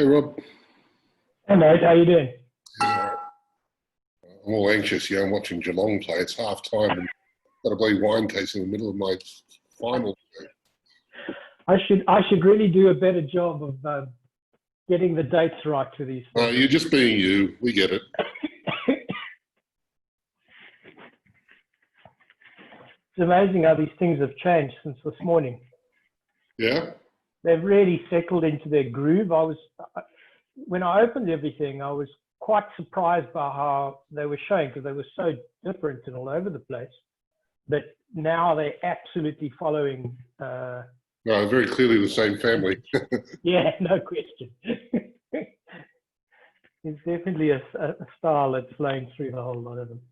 Hey Rob, Hey mate, how you doing? yeah, I'm all anxious. I'm watching Geelong play. It's half time and got a bloody wine case in the middle of my final. I should really do a better job of getting the dates right for these things. You're just being you. We get it. It's amazing how these things have changed since this morning. Yeah. They've really settled into their groove. When I opened everything, I was quite surprised by how they were showing because they were so different and all over the place. But now they're absolutely following. No, very clearly the same family. Yeah, no question. It's definitely a style that's flowing through the whole lot of them.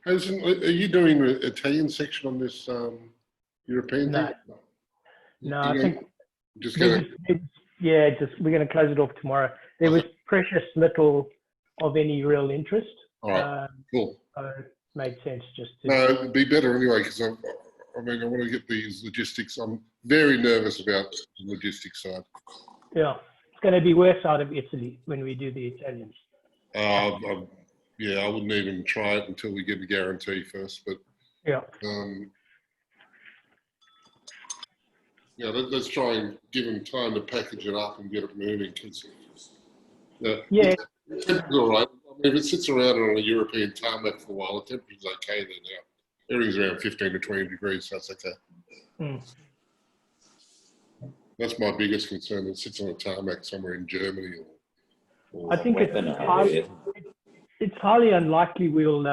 Are you doing the Italian section on this European No, thing? no, I think Just going to. yeah, we're going to close it off tomorrow. There was precious little of any real interest. All right, cool. So it made sense just to. No, it'd be better anyway because I want to get these logistics. I'm very nervous about the logistics side. Yeah, it's going to be worse out of Italy when we do the Italians. Yeah, I wouldn't even try it until we get the guarantee first. But yeah, let's try and give them time to package it up and get it moving. Cause, yeah, the temperature's all right. I mean, if it sits around on a European tarmac for a while, the temperature's okay there now. Everything's around 15 to 20 degrees, so that's okay. Mm. That's my biggest concern. It sits on a tarmac somewhere in Germany or I think it's highly unlikely we'll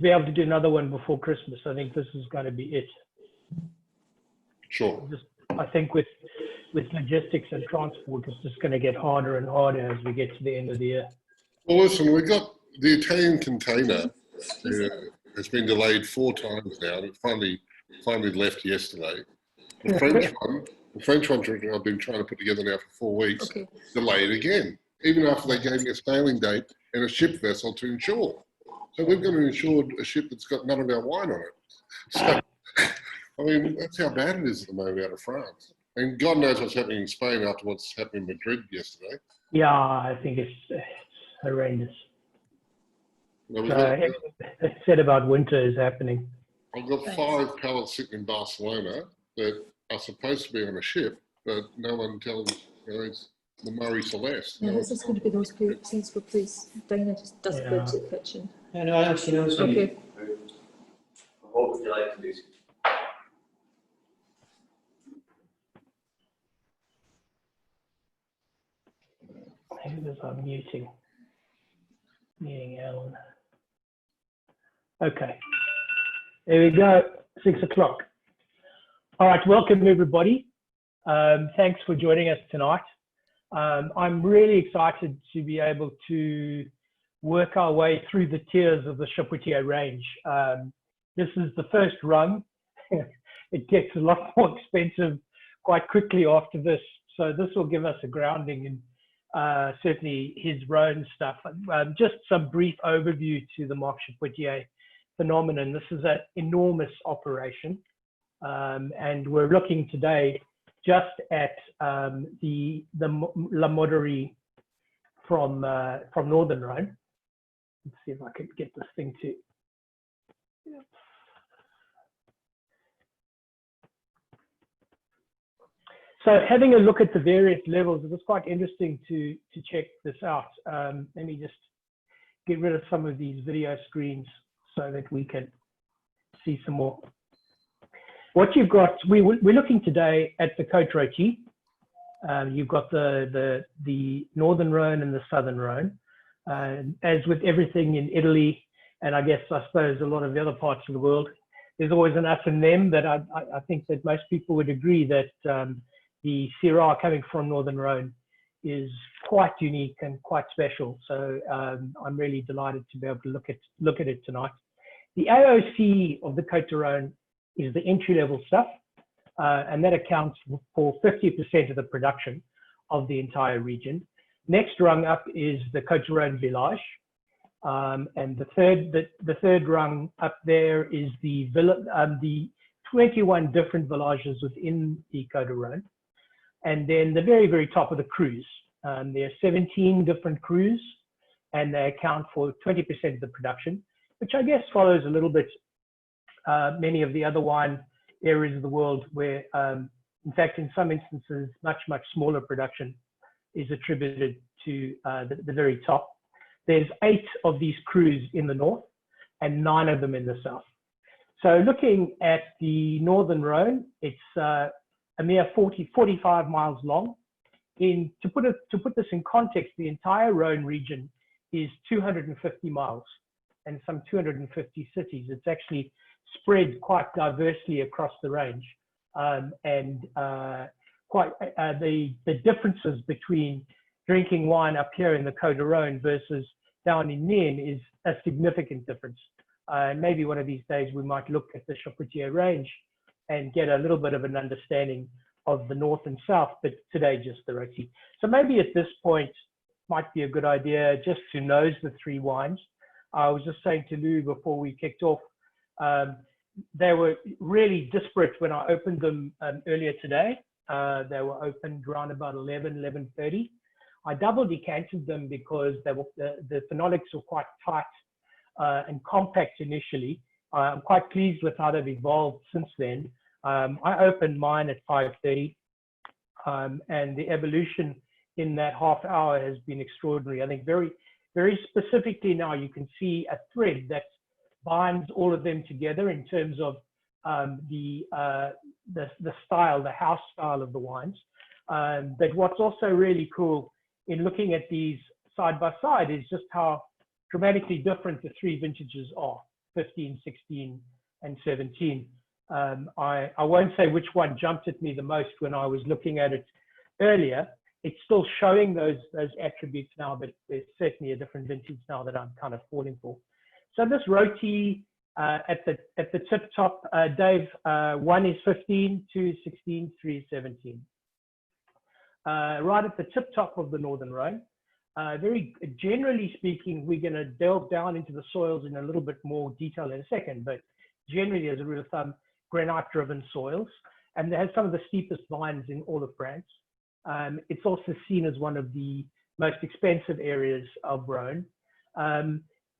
be able to do another one before Christmas. I think this is going to be it. Sure. I think with logistics and transport, it's just going to get harder and harder as we get to the end of the year. Well, listen, we got the Italian container has been delayed 4 times now. It finally left yesterday. The French one I've been trying to put together now for 4 weeks, delayed again, even after they gave me a sailing date and a ship vessel to insure. So we've got to insure a ship that's got none of our wine on it. So, I mean, that's how bad it is at the moment out of France. And God knows what's happening in Spain after what's happened in Madrid yesterday. Yeah, I think it's horrendous. Everything that's said about winter is happening. I've got 5 pallets sitting in Barcelona that are supposed to be on a ship, but no one tells it's the Murray Celeste. Yeah, this is going to be the most sensible place. Dinah just doesn't go to the kitchen. Yeah, no, I actually know. Okay. What would you like to do? Maybe there's I'm muting Alan. Okay, there we go. 6 o'clock. All right, welcome everybody. Thanks for joining us tonight. I'm really excited to be able to work our way through the tiers of the Chapoutier range. This is the first run. It gets a lot more expensive quite quickly after this. So this will give us a grounding in certainly his Rhone stuff. Just some brief overview to the Marc Chapoutier phenomenon. This is an enormous operation. And we're looking today just at the Morodoree from Northern Rhone. Let's see if I can get this thing to. So having a look at the various levels, it was quite interesting to check this out. Let me just get rid of some of these video screens so that we can see some more. What you've got, we're looking today at the Côte Rôtie. You've got the Northern Rhone and the Southern Rhone. As with everything in Italy, and I suppose a lot of the other parts of the world, there's always an us and them, that I think that most people would agree that the Syrah coming from Northern Rhone is quite unique and quite special. So I'm really delighted to be able to look at it tonight. The AOC of the Côte d'Rhône is the entry-level stuff, and that accounts for 50% of the production of the entire region. Next rung up is the Morodoree village. And the third rung up there is the 21 different villages within the Morodoree. And then the very, very top of the cruise. There are 17 different crews, and they account for 20% of the production, which I guess follows a little bit many of the other wine areas of the world where, in fact, in some instances, much, much smaller production is attributed to the very top. There's 8 of these crews in the north and 9 of them in the south. So looking at the Northern Rhone, it's a mere 45 miles long. To put this in context, the entire Rhone region is 250 miles and some 250 cities. It's actually spread quite diversely across the range. The differences between drinking wine up here in the Morodoree versus down in Nîmes is a significant difference. Maybe one of these days we might look at the M.Chapoutier range and get a little bit of an understanding of the north and south, but today just the Roti. So maybe at this point might be a good idea just to nose the 3 wines. I was just saying to Lou before we kicked off, they were really disparate when I opened them earlier today. They were opened around about 11:30. I double decanted them because the phenolics were quite tight and compact initially. I'm quite pleased with how they've evolved since then. I opened mine at 5:30, and the evolution in that half hour has been extraordinary. I think very, very specifically now you can see a thread that binds all of them together in terms of the style, the house style of the wines. But what's also really cool in looking at these side by side is just how dramatically different the 3 vintages are, 15, 16, and 17. I won't say which one jumped at me the most when I was looking at it earlier. It's still showing those attributes now, but there's certainly a different vintage now that I'm kind of falling for. So this Roti at the tip top, Dave, 1 is 15, 2 is 16, 3 is 17. Right at the tip top of the Northern Rhone. Very generally speaking, we're going to delve down into the soils in a little bit more detail in a second, but generally as a rule of thumb, granite-driven soils, and they have some of the steepest vines in all of France. It's also seen as one of the most expensive areas of Rhone.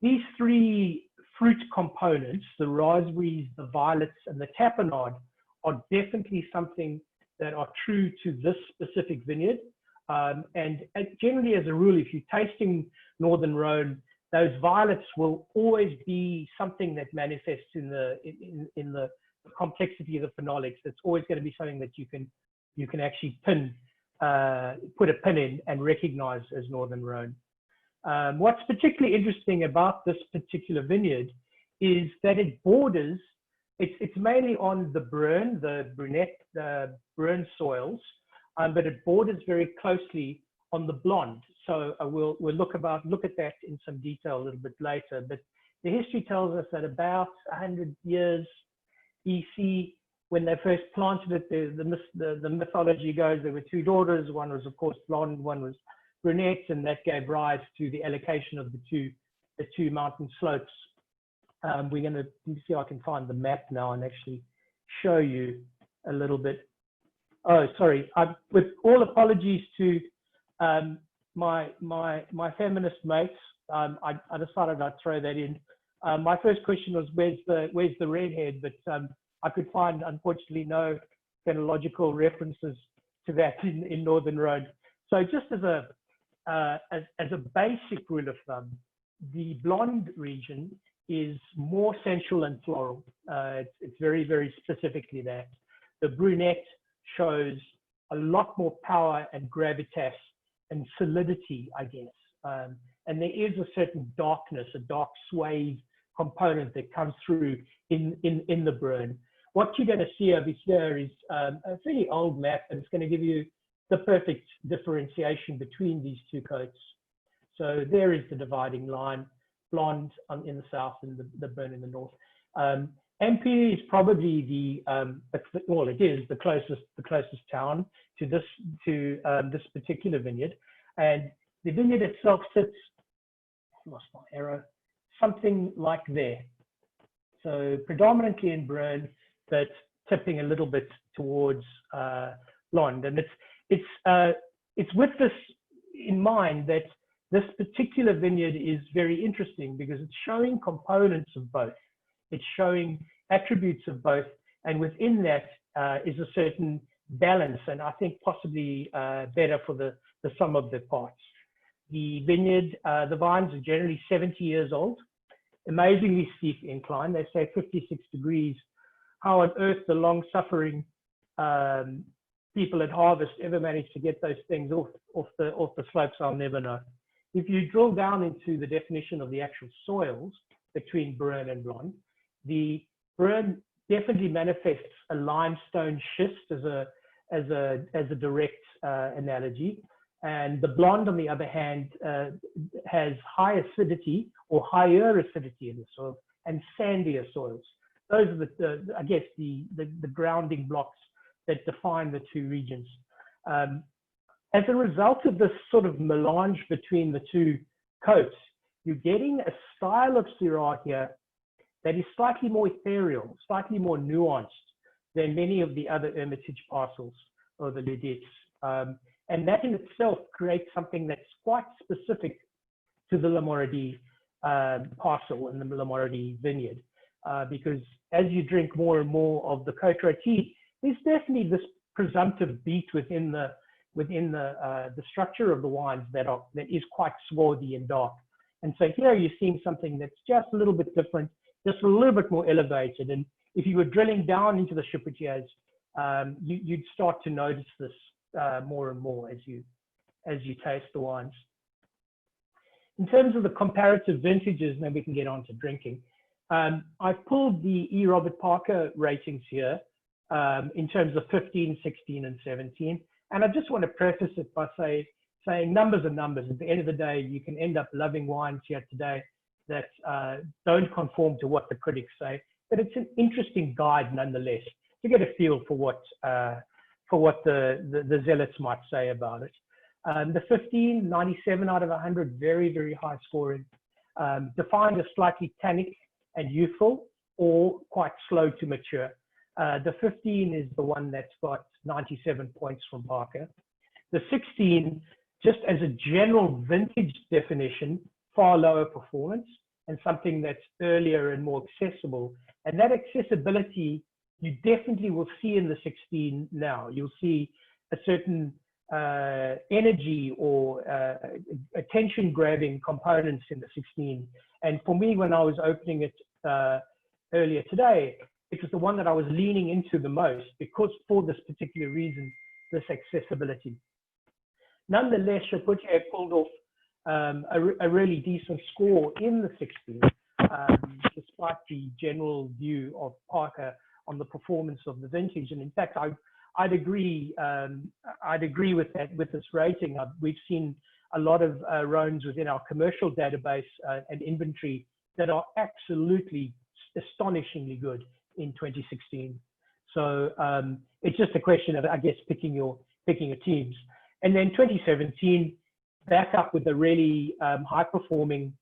These 3 fruit components, the raspberries, the violets, and the tapenade, are definitely something that are true to this specific vineyard. And generally, as a rule, if you're tasting Northern Rhone, those violets will always be something that manifests in the complexity of the phenolics. It's always going to be something that you can actually put a pin in and recognize as Northern Rhone. What's particularly interesting about this particular vineyard is that it borders, it's mainly on the Brune, the Brune soils, but it borders very closely on the Blonde. So we'll look at that in some detail a little bit later. But the history tells us that about 100 years BC, when they first planted it, the mythology goes there were 2 daughters. One was, of course, blonde, one was brunette, and that gave rise to the allocation of the two mountain slopes. We're going to see if I can find the map now and actually show you a little bit. Oh, sorry. With all apologies to my feminist mates, I decided I'd throw that in. My first question was, where's the redhead? But I could find, unfortunately, no phenological references to that in Northern Rhone. So just as a basic rule of thumb, the Blonde region is more sensual and floral. It's very, very specifically that. The Brunette shows a lot more power and gravitas and solidity, I guess. And there is a certain darkness, a dark suave component that comes through in the Brune. What you're going to see over here is a fairly old map, and it's going to give you the perfect differentiation between these 2 coats. So there is the dividing line, Blonde in the south and the Brune in the north. MP is probably it is the closest town to this particular vineyard, and The vineyard itself sits, lost my arrow, something like there. So predominantly in Brun, but tipping a little bit towards blonde. And it's with this in mind that this particular vineyard is very interesting because it's showing components of both. It's showing attributes of both, and within that is a certain balance, and I think possibly better for the sum of the parts. The vineyard, the vines are generally 70 years old, amazingly steep incline. They say 56 degrees. How on earth the long-suffering people at harvest ever managed to get those things off the slopes, I'll never know. If you drill down into the definition of the actual soils between Brun and blonde, the Brun definitely manifests a limestone schist as a direct analogy, and the blonde, on the other hand, has high acidity or higher acidity in the soil and sandier soils. Those are I guess the grounding blocks that define the two regions. As a result of this sort of melange between the two coats, you're getting a style of Syrah here that is slightly more ethereal, slightly more nuanced than many of the other Hermitage parcels or the Ludettes. And that in itself creates something that's quite specific to the Morodee parcel and the Morodee vineyard. Because as you drink more and more of the Côte Rôtie, there's definitely this presumptive beat within the structure of the wines that is quite swarthy and dark. And so here you're seeing something that's just a little bit different, just a little bit more elevated. And if you were drilling down into the Chapoutiers, you'd start to notice this more and more as you taste the wines. In terms of the comparative vintages, and then we can get on to drinking. I've pulled the E. Robert Parker ratings here in terms of 15, 16, and 17. And I just want to preface it by saying numbers are numbers. At the end of the day, you can end up loving wines here today that don't conform to what the critics say, but it's an interesting guide nonetheless to get a feel for what the zealots might say about it. The 15, 97 out of 100, very, very high scoring, defined as slightly tannic and youthful or quite slow to mature. The 15 is the one that's got 97 points from Parker. The 16, just as a general vintage definition, far lower performance and something that's earlier and more accessible. And that accessibility, you definitely will see in the 16 now. You'll see a certain energy or attention-grabbing components in the 16. And for me, when I was opening it earlier today, it was the one that I was leaning into the most because for this particular reason, this accessibility. Nonetheless, Chapoutier pulled off a really decent score in the 16, despite the general view of Parker on the performance of the vintage. And in fact, I'd agree with that, with this rating. We've seen a lot of Rhones within our commercial database and inventory that are absolutely astonishingly good in 2016. So it's just a question of, I guess, picking your teams. And then 2017, back up with a really high-performing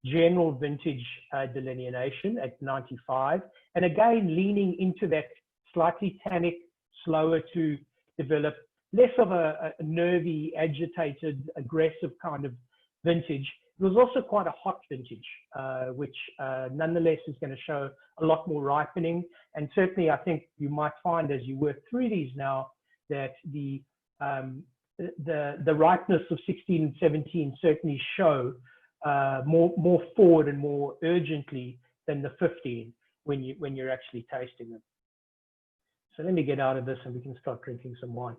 general vintage delineation at 95. And again, leaning into that slightly tannic, slower to develop, less of a nervy, agitated, aggressive kind of vintage. It was also quite a hot vintage, which nonetheless is going to show a lot more ripening. And certainly, I think you might find as you work through these now that the ripeness of 16 and 17 certainly show more forward and more urgently than the 15 when you're actually tasting them. So let me get out of this and we can start drinking some wine.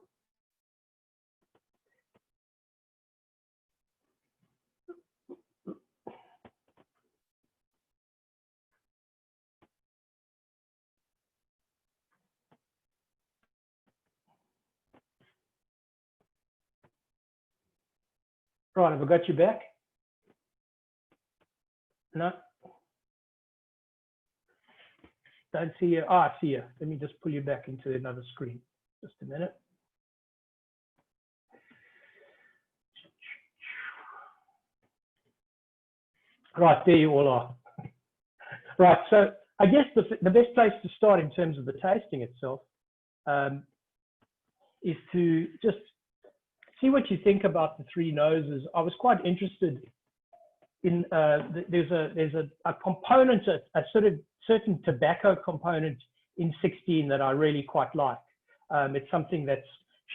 Right, have I got you back? No? Don't see you. Ah, I see you. Let me just pull you back into another screen. Just a minute. Right, there you all are. Right, so I guess the best place to start in terms of the tasting itself is to just see what you think about the three noses. I was quite interested in, there's a component, a sort of certain tobacco component in 16 that I really quite like. It's something that's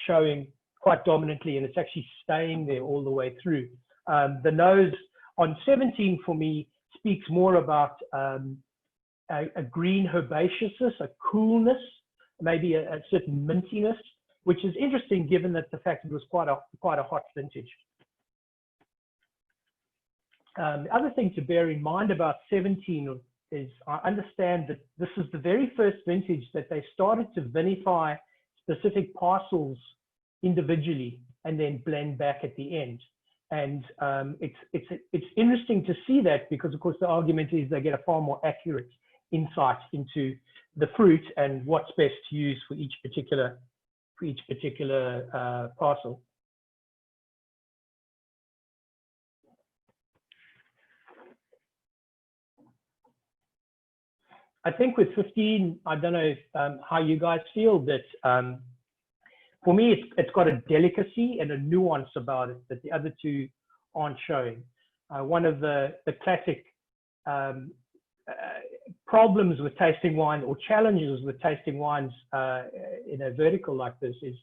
showing quite dominantly, and it's actually staying there all the way through. The nose on 17 for me speaks more about a green herbaceousness, a coolness, maybe a certain mintiness, which is interesting given that the fact it was quite a hot vintage. The other thing to bear in mind about 17 is I understand that this is the very first vintage that they started to vinify specific parcels individually and then blend back at the end. And it's interesting to see that because, of course, the argument is they get a far more accurate insight into the fruit and what's best to use for each particular parcel. I think with 15, I don't know how you guys feel, but for me, it's got a delicacy and a nuance about it that the other two aren't showing. One of the classic problems with tasting wine, or challenges with tasting wines in a vertical like this, is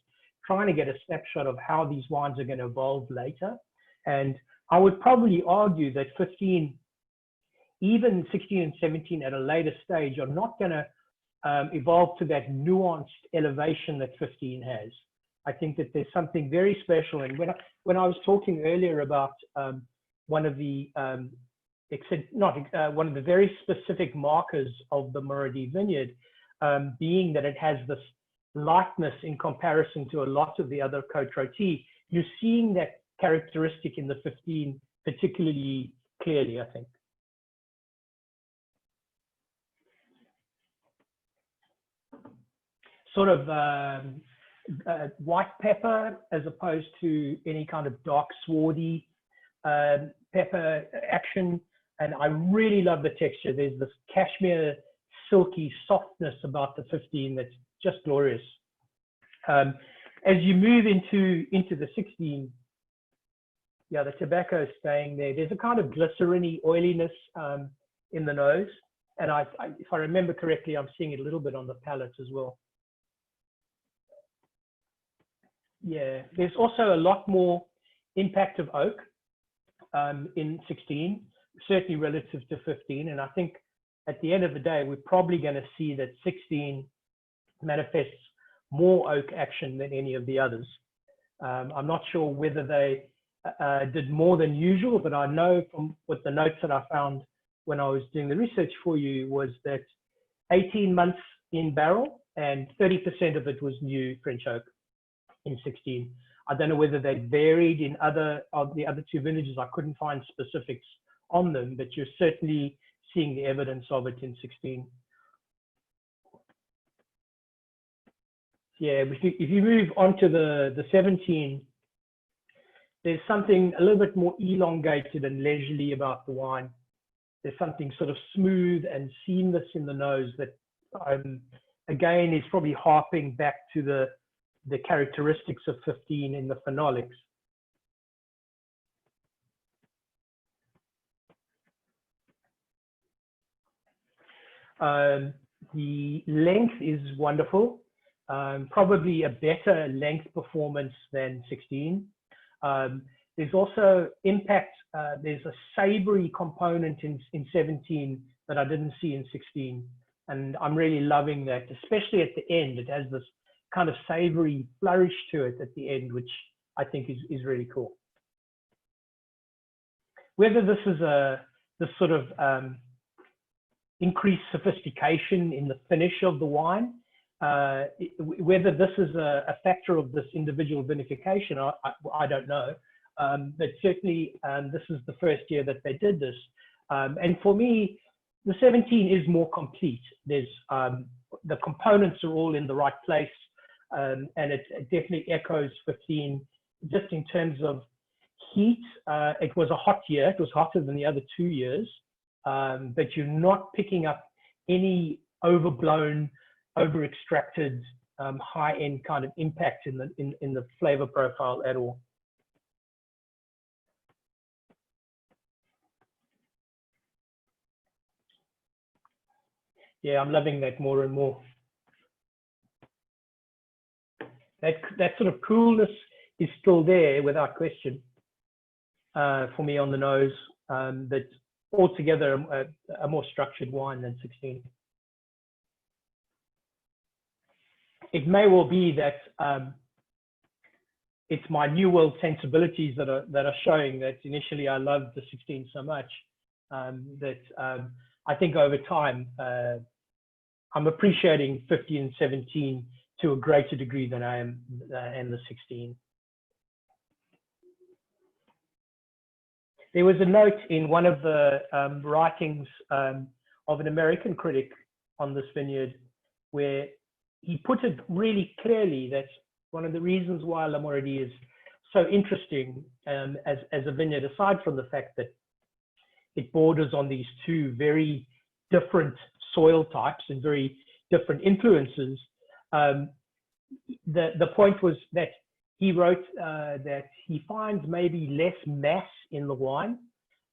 trying to get a snapshot of how these wines are going to evolve later. And I would probably argue that 15, even 16 and 17 at a later stage, are not going to evolve to that nuanced elevation that 15 has. I think that there's something very special. And when I was talking earlier about one of the one of the very specific markers of the Morodee vineyard being that it has this lightness in comparison to a lot of the other Côte Rôtie, you're seeing that characteristic in the 15 particularly clearly, I think. Sort of white pepper as opposed to any kind of dark swardy pepper action. And I really love the texture. There's this cashmere silky softness about the 15 that's just glorious. As you move into the 16, yeah, the tobacco is staying there. There's a kind of glycerin-y oiliness in the nose. And if I remember correctly, I'm seeing it a little bit on the palate as well. Yeah, there's also a lot more impact of oak in 16, certainly relative to 15. And I think at the end of the day, we're probably going to see that 16 manifests more oak action than any of the others. I'm not sure whether they did more than usual, but I know from what the notes that I found when I was doing the research for you was that 18 months in barrel and 30% of it was new French oak in 16. I don't know whether they varied in of the other two vintages. I couldn't find specifics on them, but you're certainly seeing the evidence of it in 16. Yeah, if you move on to the 17, there's something a little bit more elongated and leisurely about the wine. There's something sort of smooth and seamless in the nose that, again, is probably harping back to the characteristics of 15 in the phenolics. The length is wonderful, probably a better length performance than 16. There's also impact, there's a savory component in 17 that I didn't see in 16. And I'm really loving that, especially at the end. It has this kind of savory flourish to it at the end, which I think is really cool. Whether this is this sort of increased sophistication in the finish of the wine, whether this is a factor of this individual vinification, I don't know. But certainly this is the first year that they did this. And for me, the 17 is more complete. There's the components are all in the right place. And it definitely echoes 15 just in terms of heat. It was a hot year. It was hotter than the other 2 years, but you're not picking up any overblown, over-extracted, high-end kind of impact in the flavor profile at all. Yeah, I'm loving that more and more. That sort of coolness is still there without question for me on the nose, but altogether a more structured wine than 16. It may well be that it's my New World sensibilities that are showing that initially I loved the 16 so much that I think over time I'm appreciating 15 and 17 to a greater degree than I am the 16. There was a note in one of the writings of an American critic on this vineyard where he put it really clearly that one of the reasons why Morodee is so interesting as a vineyard, aside from the fact that it borders on these two very different soil types and very different influences, the point was that he wrote that he finds maybe less mass in the wine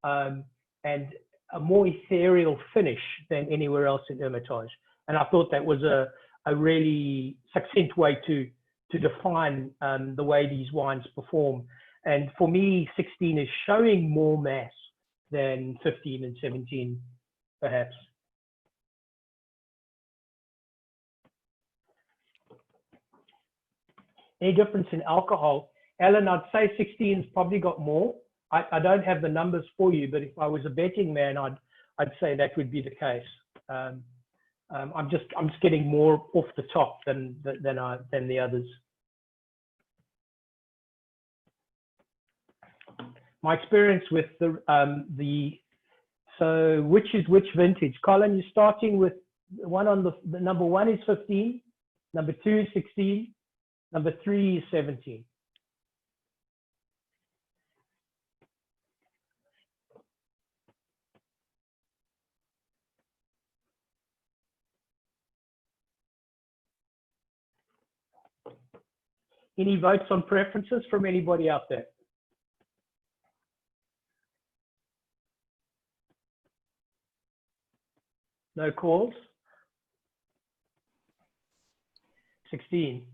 and a more ethereal finish than anywhere else in Hermitage. And I thought that was a really succinct way to define the way these wines perform. And for me, 16 is showing more mass than 15 and 17, perhaps. Any difference in alcohol? Alan, I'd say 16's probably got more. I don't have the numbers for you, but if I was a betting man, I'd say that would be the case. I'm just getting more off the top than the others. My experience with so which is which vintage? Colin, you're starting with one on the number 1 is 15, number 2 is 16, number 3 is 17. Any votes on preferences from anybody out there? No calls? 16.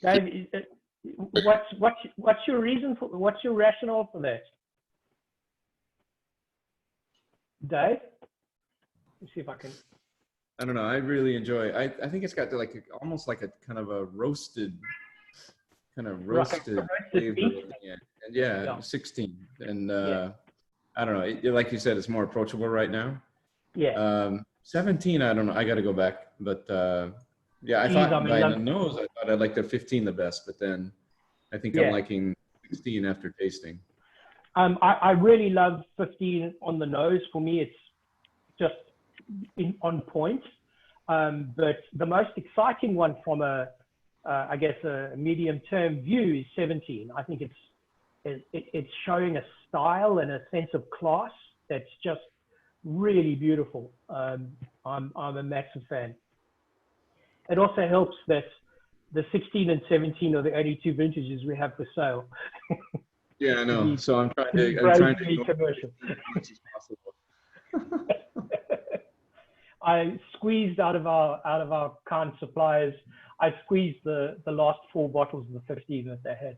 Dave, what's your reason for, what's your rationale for that? Dave? Let's see if I can. I don't know. I really enjoy. I think it's got like almost like a kind of a roasted flavor. And yeah, 16. And I don't know. Like you said, it's more approachable right now. Yeah. 17. I don't know. I got to go back. But yeah, I thought by the nose, I thought I liked the 15 the best. But then I think I'm liking 16 after tasting. I really love 15 on the nose. For me, it's just on point. But the most exciting one from I guess a medium-term view is 17. I think it's showing a style and a sense of class that's just really beautiful. I'm a massive fan. It also helps that the 16 and 17 are the only 2 vintages we have for sale. Yeah, I know. So I'm trying to be commercial. As much as possible. I squeezed out of our current suppliers. I squeezed the last 4 bottles of the 15 that they had.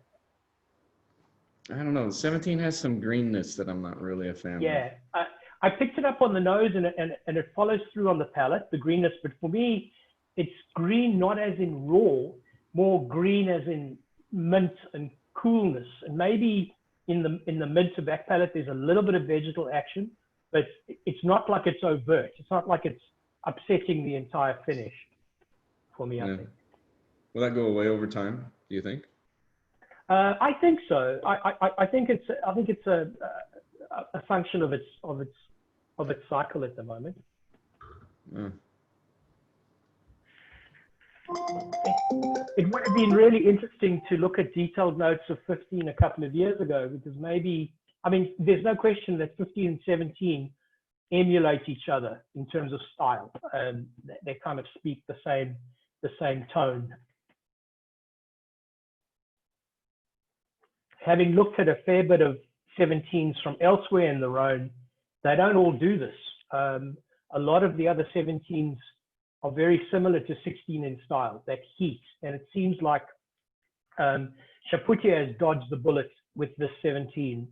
I don't know. 17 has some greenness that I'm not really a fan of. Yeah, I picked it up on the nose and it follows through on the palate, the greenness. But for me, it's green not as in raw, more green as in mint and coolness. And maybe in the mid to back palate, there's a little bit of vegetal action, but it's not like it's overt. It's not like it's upsetting the entire finish for me, I think. Will that go away over time, do you think? I think so. I think it's a function of its cycle at the moment. it would have been really interesting to look at detailed notes of 15 a couple of years ago, because maybe, I mean, there's no question that 15 and 17 emulate each other in terms of style. They kind of speak the same tone. Having looked at a fair bit of 17s from elsewhere in the Rhone, they don't all do this. A lot of the other 17s are very similar to 16 in style, that heat. And it seems like Chapoutier has dodged the bullet with this 17.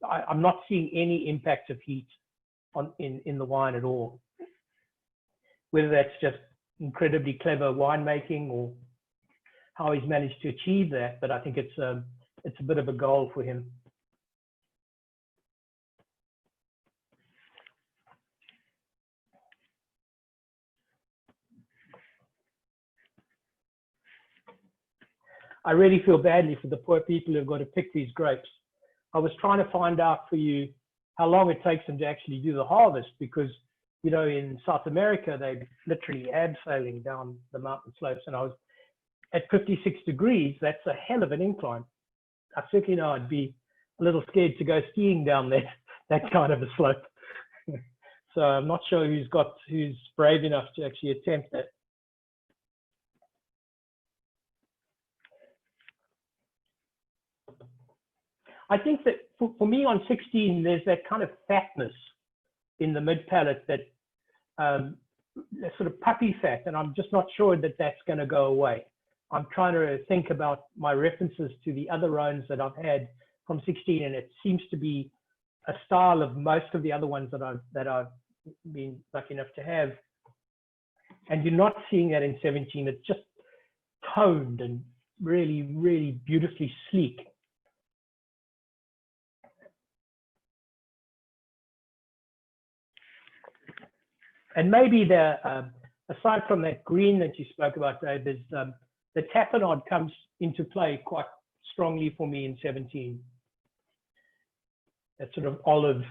I'm not seeing any impact of heat in the wine at all. Whether that's just incredibly clever winemaking or how he's managed to achieve that, but I think it's a bit of a goal for him. I really feel badly for the poor people who've got to pick these grapes. I was trying to find out for you how long it takes them to actually do the harvest, because, you know, in South America, they're literally abseiling down the mountain slopes. And I was at 56 degrees, that's a hell of an incline. I certainly know I'd be a little scared to go skiing down there, that kind of a slope. So I'm not sure who's brave enough to actually attempt that. I think that for me on 16, there's that kind of fatness in the mid palate, that sort of puppy fat, and I'm just not sure that that's going to go away. I'm trying to think about my references to the other Rhones that I've had from 16, and it seems to be a style of most of the other ones that I've been lucky enough to have. And you're not seeing that in 17. It's just toned and really, really beautifully sleek. And maybe aside from that green that you spoke about, Dave, there's the tapenade comes into play quite strongly for me in 17. That sort of olive.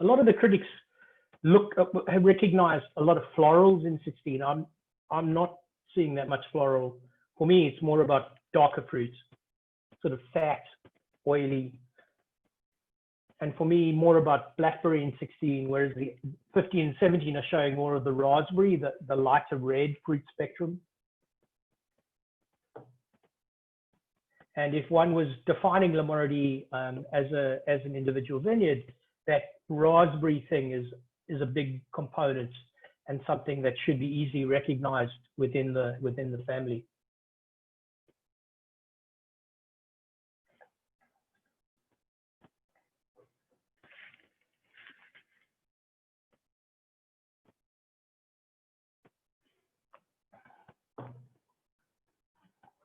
A lot of the critics have recognized a lot of florals in 16. I'm not seeing that much floral. For me, it's more about darker fruits, sort of fat, oily. And for me, more about blackberry in 16, whereas the 15 and 17 are showing more of the raspberry, the lighter red fruit spectrum. And if one was defining Le Morodee as an individual vineyard, that raspberry thing is a big component and something that should be easily recognized within the family.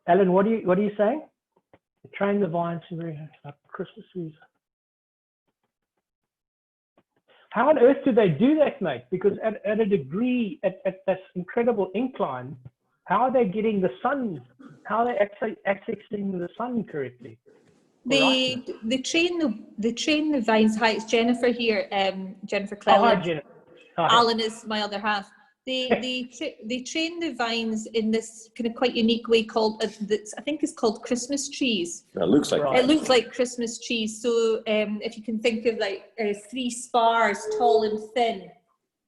Alan, what are you saying? Train the vines very like Christmas trees. How on earth do they do that, mate? Because at a degree, at this incredible incline, how are they getting the sun? How are they accessing the sun correctly? They train the vines. Hi, it's Jennifer here. Jennifer Cleland. Oh, hi, Jennifer. Hi. Alan is my other half. They train the vines in this kind of quite unique way called I think it's called Christmas trees. It looks like It looks like Christmas trees. So if you can think of like 3 spars, tall and thin,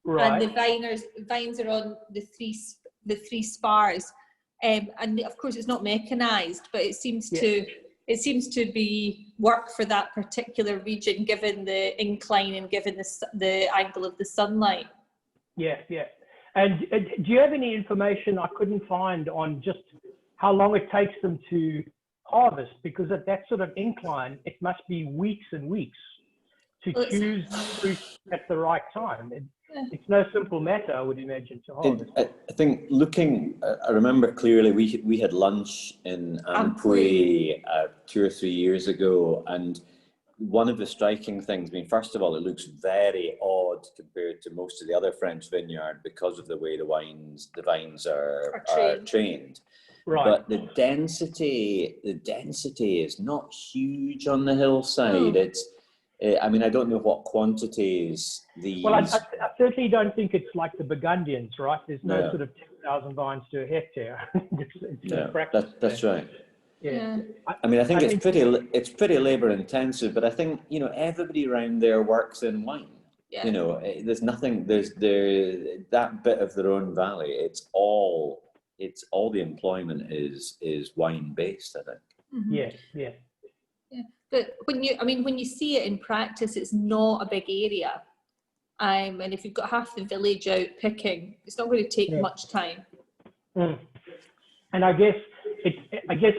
Right. and the vines are on the three spars, and of course it's not mechanized, but it seems to be work for that particular region, given the incline and given the angle of the sunlight. Yeah, yeah. And do you have any information I couldn't find on just how long it takes them to harvest? Because at that sort of incline, it must be weeks and weeks to choose fruit at the right time. It's no simple matter, I would imagine, to harvest. I think I remember clearly we had lunch in Ampuy 2 or 3 years ago, and one of the striking things, I mean, first of all, it looks very odd compared to most of the other French vineyard because of the way the vines are trained. Right. But the density is not huge on the hillside. I mean, I don't know what quantities these. Well, I certainly don't think it's like the Burgundians, right? There's no No. sort of 10,000 vines to a hectare. it's No, a fraction. that's right. Yeah. I mean, I think it's pretty labor intensive, but I think, you know, everybody around there works in wine. Yeah. You know, there's nothing, that bit of their own valley, it's all the employment is wine based, I think. Mm-hmm. Yeah, yeah. Yeah. But when you see it in practice, it's not a big area. And if you've got half the village out picking, it's not going to take much time. Mm. And I guess,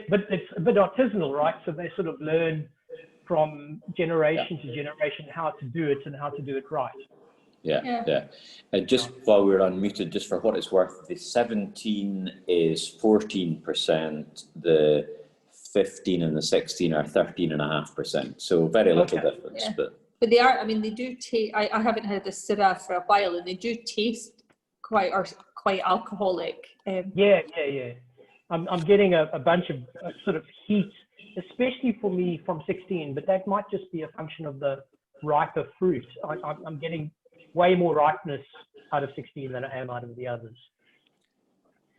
but it's a bit artisanal, right? So they sort of learn from generation to generation how to do it and how to do it right. Yeah. And just while we're unmuted, just for what it's worth, the 17 is 14%, the 15 and the 16 are 13.5%. So very little difference. Yeah. But they are, I mean, they do taste, I haven't had a Syrah for a while, and they do taste quite alcoholic. Yeah. I'm getting a bunch of sort of heat, especially for me from 16, but that might just be a function of the riper fruit. I'm getting way more ripeness out of 16 than I am out of the others.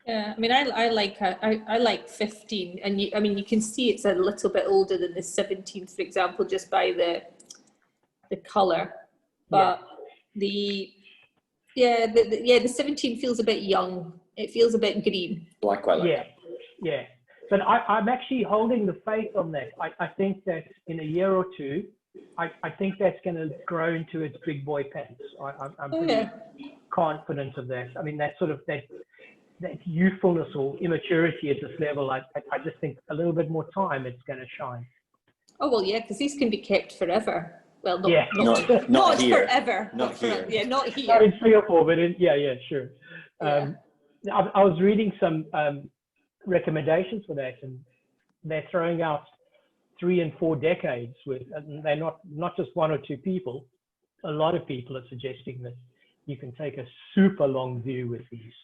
Yeah, I mean, I like 15, and you can see it's a little bit older than the 17, for example, just by the colour. But the 17 feels a bit young. It feels a bit green. I quite like that. Yeah. But I'm actually holding the faith on that. I think that in a year or two, I think that's going to grow into its big boy pants. I'm pretty confident of that. I mean, that sort of that youthfulness or immaturity at this level, I just think a little bit more time, it's going to shine. Oh, well, yeah, because these can be kept forever. Well, not here. Forever. Not here. Yeah, not here. Not in 3 or 4, but sure. Yeah. I was reading some recommendations for that, and they're throwing out 3 and 4 decades with, and they're not just 1 or 2 people. A lot of people are suggesting that you can take a super long view with these.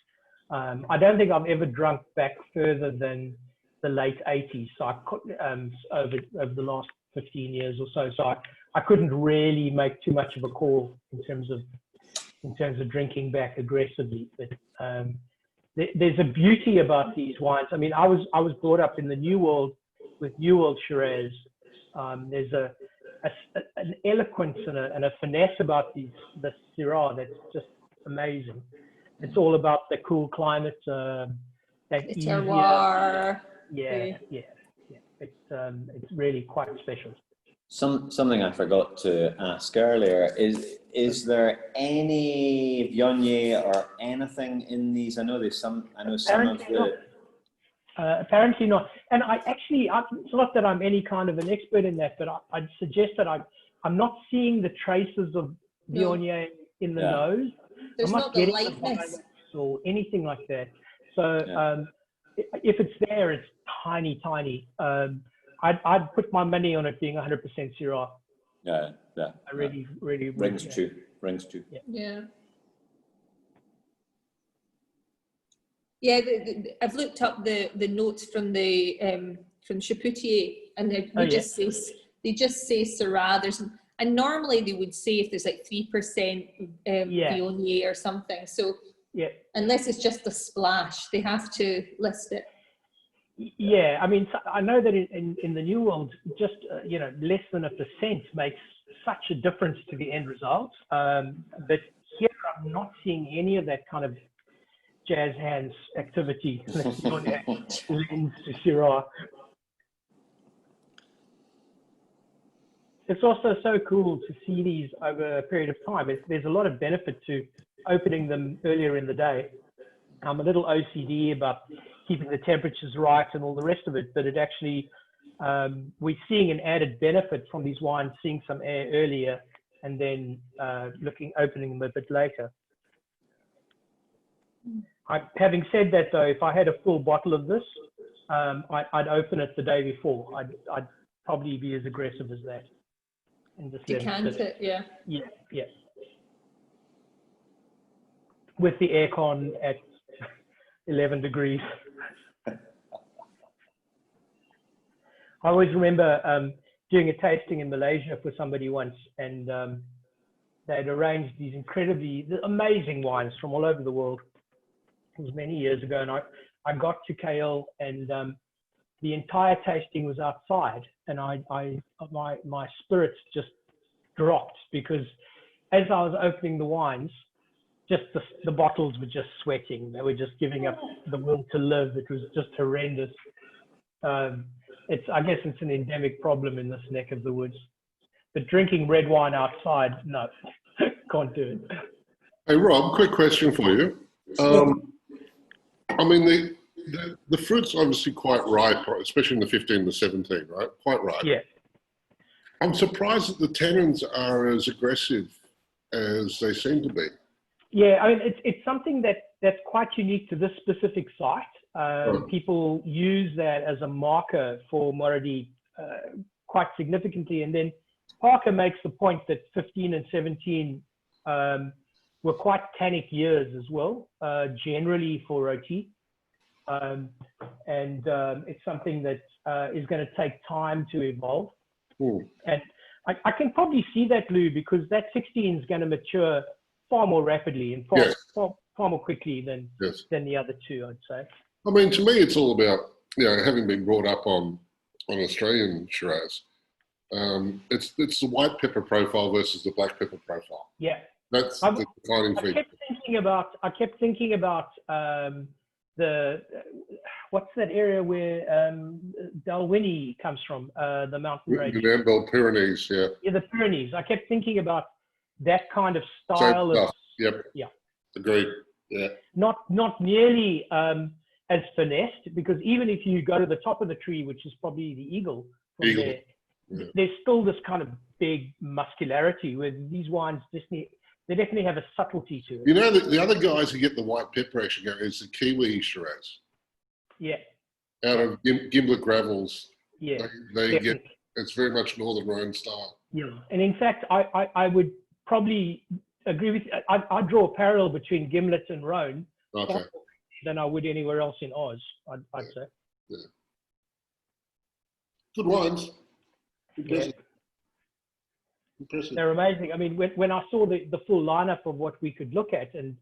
I don't think I've ever drunk back further than the late 80s. So over the last 15 years or so. So I couldn't really make too much of a call in terms of drinking back aggressively. But there's a beauty about these wines. I mean, I was brought up in the New World with New World Shiraz. There's an eloquence and a finesse about the Syrah that's just amazing. It's all about the cool climate, that the terroir. Yeah. It's really quite special. Something I forgot to ask earlier is there any Viognier or anything in these? I know some of the. Apparently not. And it's not that I'm any kind of an expert in that, but I'd suggest that I'm not seeing the traces of Viognier in the nose. There's I'm not the lightness or anything like that. So if it's there, it's tiny. I'd put my money on it being 100% Syrah. Yeah. I really rings true. Yeah. I've looked up the notes from Chapoutier, and they just say Syrah. And normally they would say if there's like 3% Viognier or something. So unless it's just a splash, they have to list it. Yeah, I mean, I know that in the New World, just less than 1% makes such a difference to the end result. But here, I'm not seeing any of that kind of jazz hands activity lends to Syrah. It's also so cool to see these over a period of time. There's a lot of benefit to opening them earlier in the day. I'm a little OCD about keeping the temperatures right and all the rest of it, but it actually, we're seeing an added benefit from these wines, seeing some air earlier and then opening them a bit later. Having said that though, if I had a full bottle of this, I'd open it the day before. I'd probably be as aggressive as that. And just decant it, yeah. Yeah. With the aircon at 11 degrees. I always remember doing a tasting in Malaysia for somebody once, and they'd arranged these incredibly amazing wines from all over the world. It was many years ago, and I got to KL, and the entire tasting was outside, and my spirits just dropped, because as I was opening the wines, just the bottles were just sweating. They were just giving up the will to live. It was just horrendous. I guess it's an endemic problem in this neck of the woods. But drinking red wine outside, no, can't do it. Hey Rob, quick question for you. I mean, the fruit's obviously quite ripe, especially in the 15 to 17, right? Quite ripe. Yeah. I'm surprised that the tannins are as aggressive as they seem to be. Yeah, I mean, it's something that's quite unique to this specific site. People use that as a marker for Morodee quite significantly. And then Parker makes the point that 15 and 17 were quite tannic years as well, generally for roti. And it's something that is going to take time to evolve. And I can probably see that, Lou, because that 16 is going to mature far more rapidly and far more quickly than the other two, I'd say. I mean, to me, it's all about, having been brought up on Australian Shiraz. It's the white pepper profile versus the black pepper profile. Yeah, that's the defining feature. I kept thinking about what's that area where Dalwhinnie comes from, the mountain range. The Pyrenees, yeah. Yeah, the Pyrenees. I kept thinking about that kind of style of. Yep. Yeah. Agreed. Yeah. Not nearly as finessed, because even if you go to the top of the tree, which is probably the eagle, there, there's still this kind of big muscularity where these wines they definitely have a subtlety to it. You know, the other guys who get the white pepper actually go is the Kiwi Shiraz. Yeah. Out of Gimlet Gravels. Yeah. They get, it's very much Northern Rhone style. Yeah. And in fact, I would probably agree with you. I draw a parallel between Gimlet and Rhone than I would anywhere else in Oz, I'd say. Yeah. Good wines. Impressive. Impressive. They're amazing. I mean, when I saw the full lineup of what we could look at, and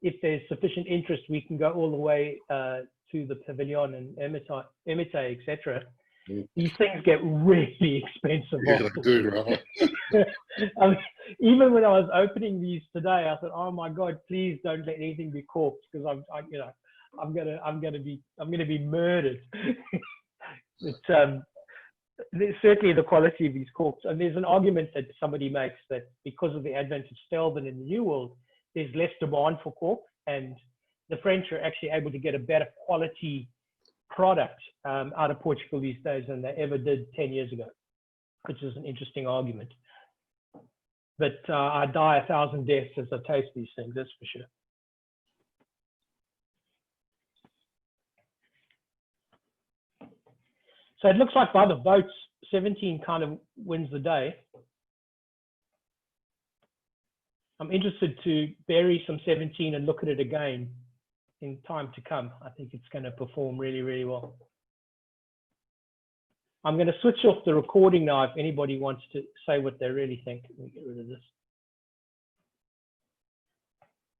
if there's sufficient interest, we can go all the way to the Pavilion and Emite, etc. These things get really expensive. Yeah, they do, right? I mean, even when I was opening these today, I thought, "Oh my God, please don't let anything be corked, because I'm gonna be murdered." There's certainly the quality of these corks, and there's an argument that somebody makes that because of the advent of Stelvin in the New World, there's less demand for cork, and the French are actually able to get a better quality product out of Portugal these days than they ever did 10 years ago, which is an interesting argument. But I die 1,000 deaths as I taste these things, that's for sure. So it looks like by the votes, 17 kind of wins the day. I'm interested to bury some 17 and look at it again in time to come. I think it's going to perform really, really well. I'm going to switch off the recording now if anybody wants to say what they really think. Let me get rid of this.